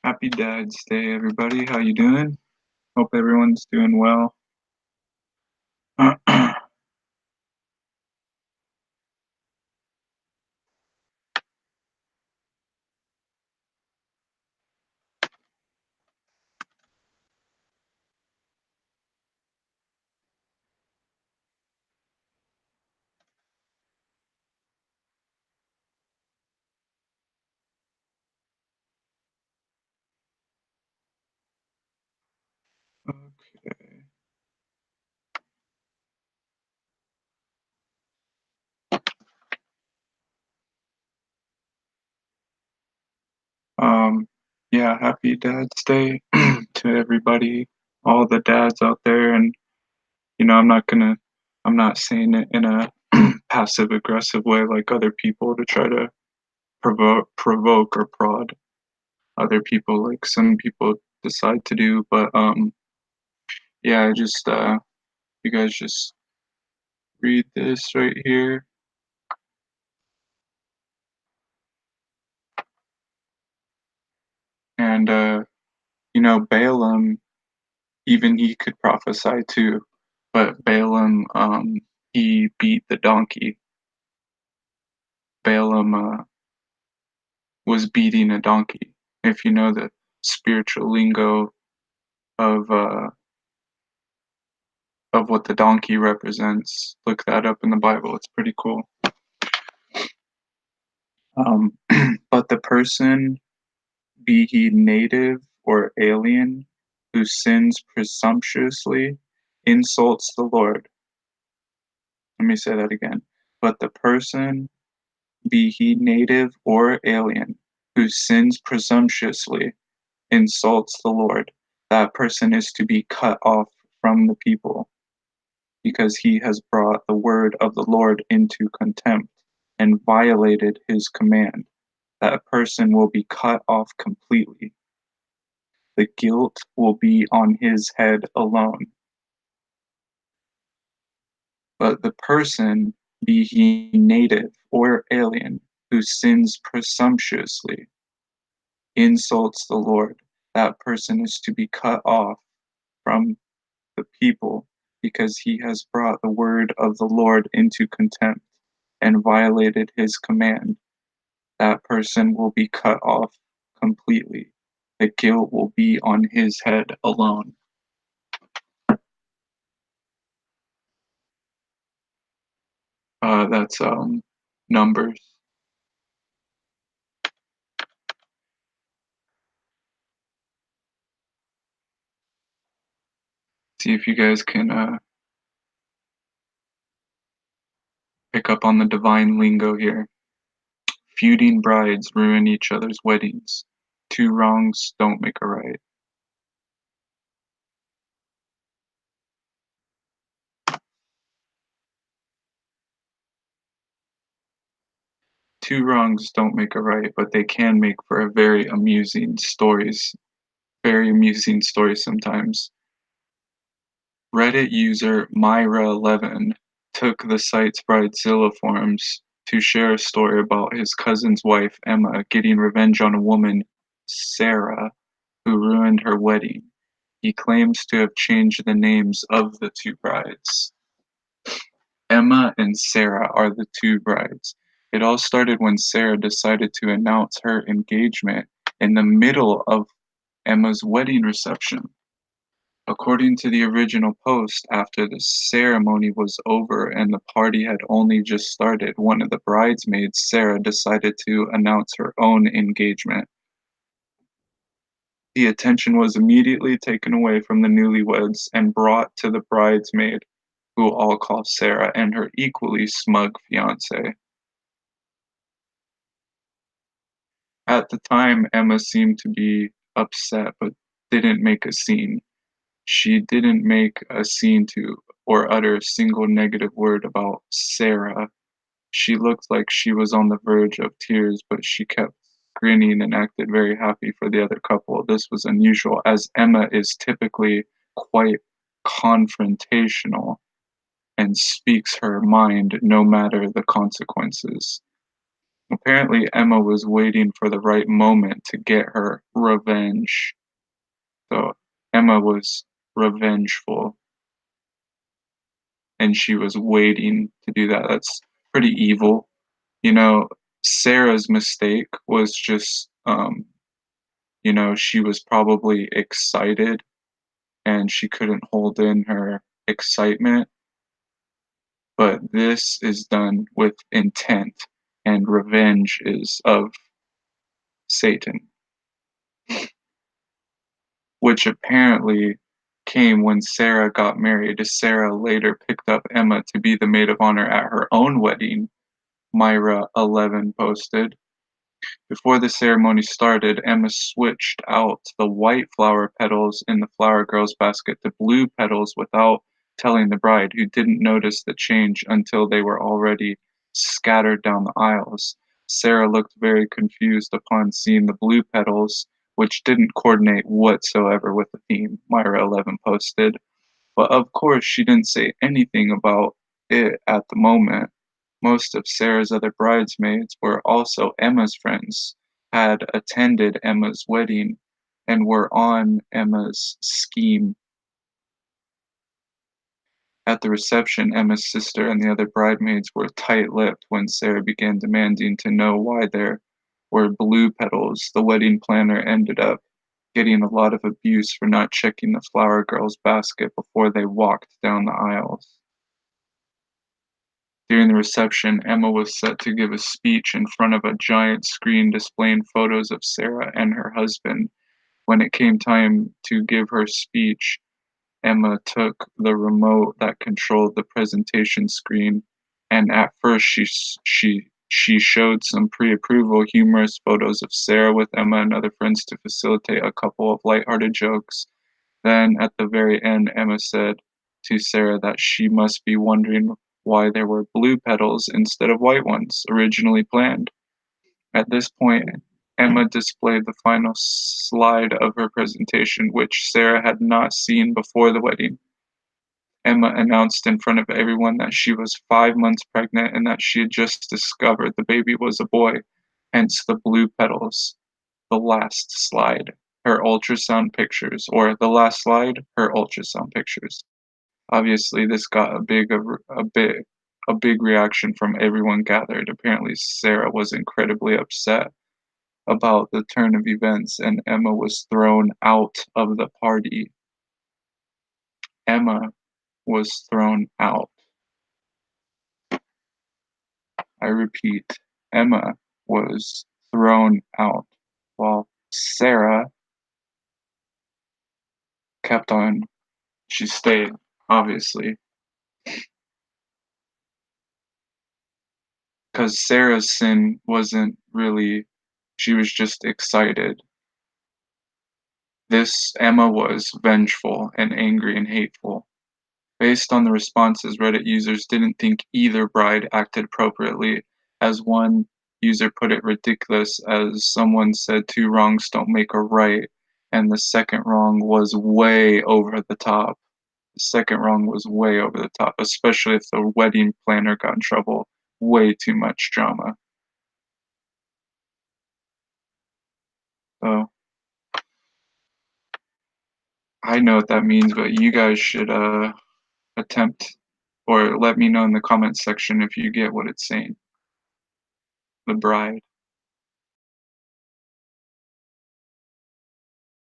Happy Dad's Day, everybody. How you doing? Hope everyone's doing well. Okay. Um, yeah, happy Dad's Day to everybody, all the dads out there. And, I'm not saying it in a passive aggressive way like other people to try to provoke or prod other people like some people decide to do. But, yeah, you guys just read this right here. And, Balaam, even he could prophesy too, but Balaam, he beat the donkey. Balaam was beating a donkey. If you know the spiritual lingo of uh, of what the donkey represents, look that up in the Bible. It's pretty cool. Um, but the person, be he native or alien, who sins presumptuously, insults the Lord. Let me say that again. But the person, be he native or alien, who sins presumptuously, insults the Lord, that person is to be cut off from the people, because he has brought the word of the Lord into contempt and violated his command. That person will be cut off completely. The guilt will be on his head alone. But the person, be he native or alien, who sins presumptuously, insults the Lord, that person is to be cut off from the people, because he has brought the word of the Lord into contempt and violated his command. That person will be cut off completely. The guilt will be on his head alone. That's Numbers. See if you guys can pick up on the divine lingo here. Feuding brides ruin each other's weddings. Two wrongs don't make a right. Two wrongs don't make a right, but they can make for a very amusing stories sometimes. Reddit user Myra11 took the site's Bridezilla forums to share a story about his cousin's wife, Emma, getting revenge on a woman, Sarah, who ruined her wedding. He claims to have changed the names of the two brides. Emma and Sarah are the two brides. It all started when Sarah decided to announce her engagement in the middle of Emma's wedding reception. According to the original post, after the ceremony was over and the party had only just started, one of the bridesmaids, Sarah, decided to announce her own engagement. The attention was immediately taken away from the newlyweds and brought to the bridesmaid, who all call Sarah, and her equally smug fiance. At the time, Emma seemed to be upset but didn't make a scene. She didn't make a scene to or utter a single negative word about Sarah. She looked like she was on the verge of tears, but she kept grinning and acted very happy for the other couple. This was unusual, as Emma is typically quite confrontational and speaks her mind no matter the consequences. Apparently, Emma was waiting for the right moment to get her revenge. So Emma was revengeful, and she was waiting to do that. That's pretty evil. You know, Sarah's mistake was just, she was probably excited and she couldn't hold in her excitement, but this is done with intent, and revenge is of Satan, which apparently came when Sarah got married. Sarah later picked up Emma to be the maid of honor at her own wedding, Myra 11 posted. Before the ceremony started, Emma switched out the white flower petals in the flower girl's basket to blue petals without telling the bride, who didn't notice the change until they were already scattered down the aisles. Sarah looked very confused upon seeing the blue petals, which didn't coordinate whatsoever with the theme, Myra 11 posted. But of course, she didn't say anything about it at the moment. Most of Sarah's other bridesmaids were also Emma's friends, had attended Emma's wedding, and were on Emma's scheme. At the reception, Emma's sister and the other bridesmaids were tight-lipped when Sarah began demanding to know why there were blue petals. The wedding planner ended up getting a lot of abuse for not checking the flower girl's basket before they walked down the aisles. During the reception, Emma was set to give a speech in front of a giant screen displaying photos of Sarah and her husband. When it came time to give her speech, Emma took the remote that controlled the presentation screen, and at first she showed some pre-approval humorous photos of Sarah with Emma and other friends to facilitate a couple of lighthearted jokes. Then, at the very end, Emma said to Sarah that she must be wondering why there were blue petals instead of white ones, originally planned. At this point, Emma displayed the final slide of her presentation, which Sarah had not seen before the wedding. Emma announced in front of everyone that she was 5 months pregnant and that she had just discovered the baby was a boy, hence the blue petals. The last slide, her ultrasound pictures, or the last slide, her ultrasound pictures. Obviously, this got a big reaction from everyone gathered. Apparently, Sarah was incredibly upset about the turn of events, and Emma was thrown out of the party. Emma was thrown out. I repeat, Emma was thrown out, while Sarah kept on. She stayed, obviously, because Sarah's sin wasn't really, she was just excited. This Emma was vengeful and angry and hateful. Based on the responses, Reddit users didn't think either bride acted appropriately. As one user put it, ridiculous, as someone said two wrongs don't make a right, and the second wrong was way over the top. The second wrong was way over the top, especially if the wedding planner got in trouble. Way too much drama. So I know what that means, but you guys should attempt or let me know in the comments section if you get what it's saying. The bride.